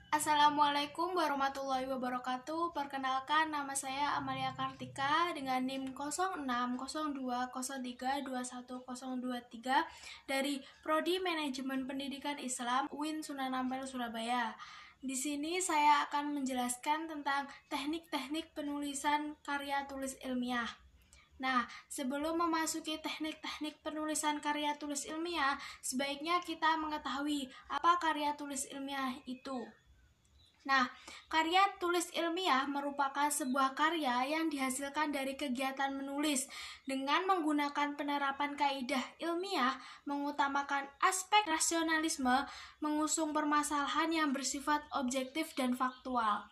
Assalamualaikum warahmatullahi wabarakatuh. Perkenalkan, nama saya Amalia Kartika dengan NIM 0602032123 dari Prodi Manajemen Pendidikan Islam UIN Sunan Ampel, Surabaya. Di sini saya akan menjelaskan tentang teknik-teknik penulisan karya tulis ilmiah. Nah, sebelum memasuki teknik-teknik penulisan karya tulis ilmiah, sebaiknya kita mengetahui apa karya tulis ilmiah itu. Nah, karya tulis ilmiah merupakan sebuah karya yang dihasilkan dari kegiatan menulis dengan menggunakan penerapan kaidah ilmiah, mengutamakan aspek rasionalisme, mengusung permasalahan yang bersifat objektif dan faktual.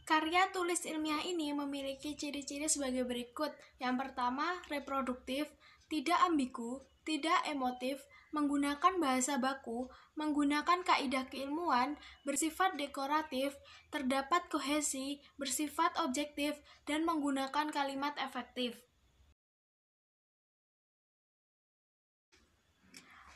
Karya tulis ilmiah ini memiliki ciri-ciri sebagai berikut. Yang pertama, reproduktif, tidak ambigu, tidak emotif, menggunakan bahasa baku, menggunakan kaidah keilmuan, bersifat dekoratif, terdapat kohesi, bersifat objektif, dan menggunakan kalimat efektif.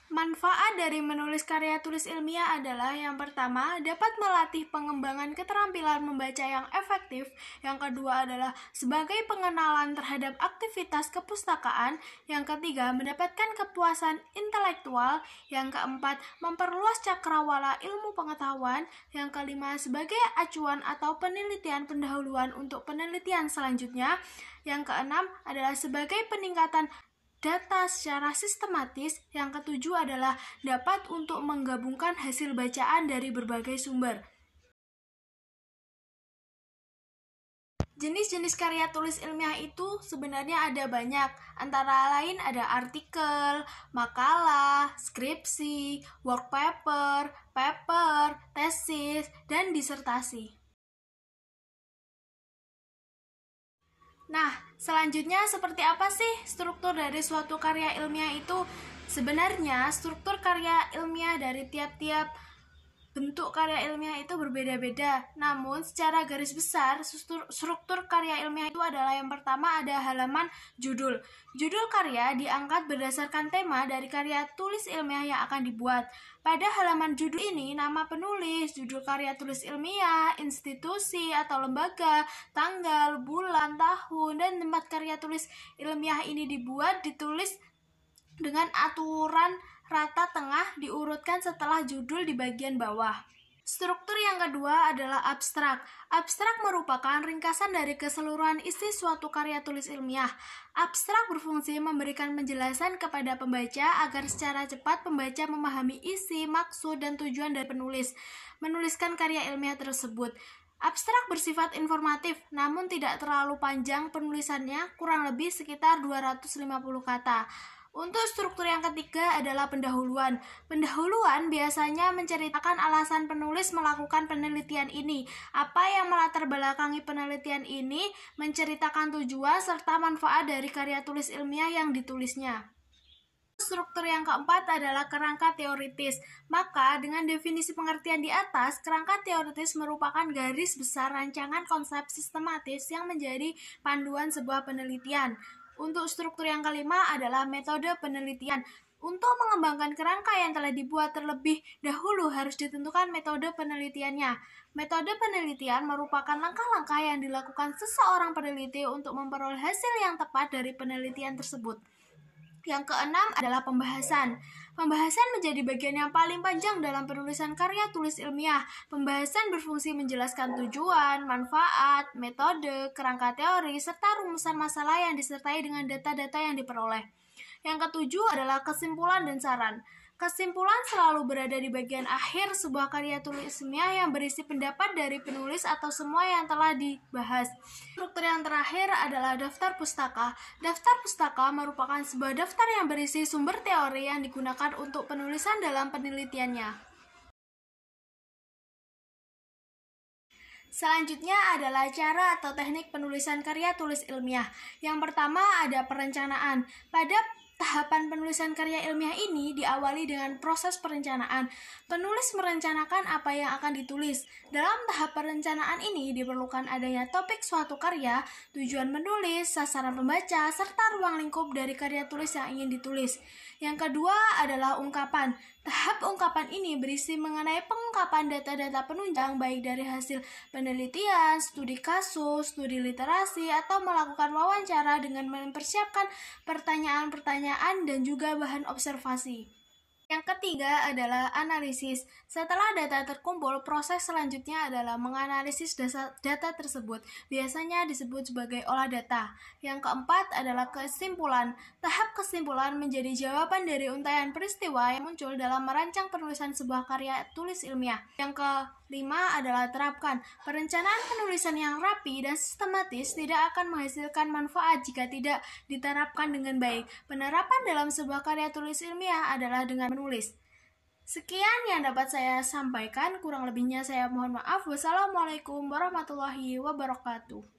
Manfaat dari menulis karya tulis ilmiah adalah yang pertama, dapat melatih pengembangan keterampilan membaca yang efektif. Yang kedua adalah sebagai pengenalan terhadap aktivitas kepustakaan. Yang ketiga, mendapatkan kepuasan intelektual. Yang keempat, memperluas cakrawala ilmu pengetahuan. Yang kelima, sebagai acuan atau penelitian pendahuluan untuk penelitian selanjutnya. Yang keenam adalah sebagai peningkatan data secara sistematis. Yang ketujuh adalah dapat untuk menggabungkan hasil bacaan dari berbagai sumber. Jenis-jenis karya tulis ilmiah itu sebenarnya ada banyak, antara lain ada artikel, makalah, skripsi, work paper, tesis, dan disertasi. Nah, selanjutnya seperti apa sih struktur dari suatu karya ilmiah itu? Sebenarnya struktur karya ilmiah dari tiap-tiap bentuk karya ilmiah itu berbeda-beda. Namun secara garis besar, struktur karya ilmiah itu adalah yang pertama ada halaman judul. Judul karya diangkat berdasarkan tema dari karya tulis ilmiah yang akan dibuat. Pada halaman judul ini, nama penulis, judul karya tulis ilmiah, institusi atau lembaga, tanggal, bulan, tahun, dan tempat karya tulis ilmiah ini dibuat, ditulis dengan aturan rata tengah, diurutkan setelah judul di bagian bawah. Struktur yang kedua adalah abstrak. Abstrak merupakan ringkasan dari keseluruhan isi suatu karya tulis ilmiah. Abstrak berfungsi memberikan penjelasan kepada pembaca agar secara cepat pembaca memahami isi, maksud, dan tujuan dari penulis menuliskan karya ilmiah tersebut. Abstrak bersifat informatif, namun tidak terlalu panjang penulisannya, kurang lebih sekitar 250 kata. Untuk struktur yang ketiga adalah pendahuluan. Pendahuluan biasanya menceritakan alasan penulis melakukan penelitian ini, apa yang melatar belakangi penelitian ini, menceritakan tujuan serta manfaat dari karya tulis ilmiah yang ditulisnya. Struktur yang keempat adalah kerangka teoritis. Maka, dengan definisi pengertian di atas, kerangka teoritis merupakan garis besar rancangan konsep sistematis yang menjadi panduan sebuah penelitian. Untuk struktur yang kelima adalah metode penelitian. Untuk mengembangkan kerangka yang telah dibuat terlebih dahulu harus ditentukan metode penelitiannya. Metode penelitian merupakan langkah-langkah yang dilakukan seseorang peneliti untuk memperoleh hasil yang tepat dari penelitian tersebut. Yang keenam adalah pembahasan. Pembahasan menjadi bagian yang paling panjang dalam penulisan karya tulis ilmiah. Pembahasan berfungsi menjelaskan tujuan, manfaat, metode, kerangka teori, serta rumusan masalah yang disertai dengan data-data yang diperoleh. Yang ketujuh adalah kesimpulan dan saran. Kesimpulan selalu berada di bagian akhir sebuah karya tulis ilmiah yang berisi pendapat dari penulis atau semua yang telah dibahas. Struktur yang terakhir adalah daftar pustaka. Daftar pustaka merupakan sebuah daftar yang berisi sumber teori yang digunakan untuk penulisan dalam penelitiannya. Selanjutnya adalah cara atau teknik penulisan karya tulis ilmiah. Yang pertama ada perencanaan. Pada Tahapan penulisan karya ilmiah ini diawali dengan proses perencanaan. Penulis merencanakan apa yang akan ditulis. Dalam tahap perencanaan ini diperlukan adanya topik suatu karya, tujuan menulis, sasaran pembaca, serta ruang lingkup dari karya tulis yang ingin ditulis. Yang kedua adalah ungkapan. Tahap ungkapan ini berisi mengenai pengungkapan data-data penunjang baik dari hasil penelitian, studi kasus, studi literasi, atau melakukan wawancara dengan mempersiapkan pertanyaan-pertanyaan dan juga bahan observasi. Yang ketiga adalah analisis. Setelah data terkumpul, proses selanjutnya adalah menganalisis data tersebut. Biasanya disebut sebagai olah data. Yang keempat adalah kesimpulan. Tahap kesimpulan menjadi jawaban dari untaian peristiwa yang muncul dalam merancang penulisan sebuah karya tulis ilmiah. Yang kelima adalah terapkan. Perencanaan penulisan yang rapi dan sistematis tidak akan menghasilkan manfaat jika tidak diterapkan dengan baik. Penerapan dalam sebuah karya tulis ilmiah adalah dengan menulis. Sekian yang dapat saya sampaikan, kurang lebihnya saya mohon maaf. Wassalamualaikum warahmatullahi wabarakatuh.